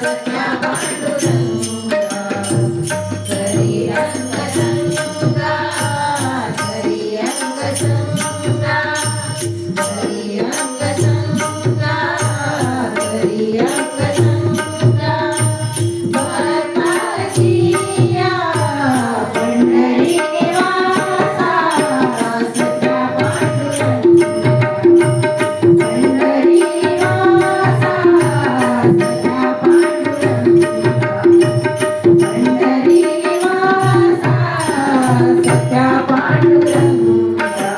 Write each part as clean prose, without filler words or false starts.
सख्या पांडुरंगा हरी रंग संगा हरी रंग संगा हरी रंग संगा हरी रंग संगा भक्ताचिया पंढरी निवासा सख्या पांडुरंगा पंढरी निवासा सख्या पांडुरंगा पंढरी निवासा सख्या पांडुरंगा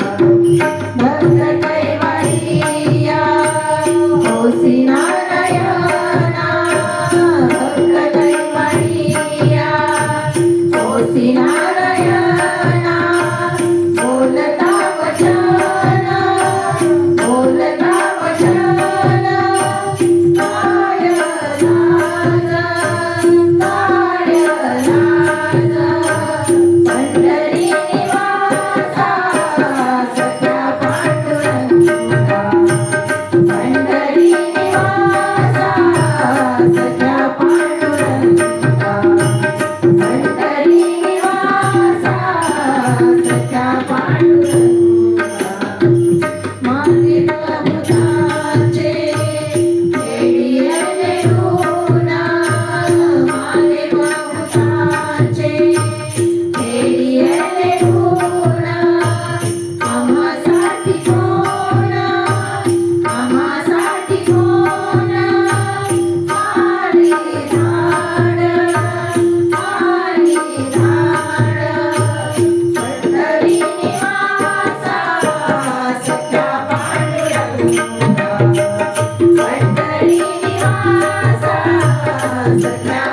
भक्त कैवल्या होसी नारायणा भक्त कैवल्या होसी नारायणा बोलता वचन बोलता वचन काय लाज काय लाज पंढरी निवासा सख्या पांडुरंगा पंढरी निवासा सख्या पांडुरंगा पंढरी निवासा सख्या पांडुरंगा मागे प्रभुताचे खेडियले गुणा मागे प्रभुताचे खेडियले गुणा आम्हासाठी कोण आम्हासाठी कोण आली धाड आली धाड पंढरी निवासा सख्या पांडुरंगा पंढरी निवासा सख्या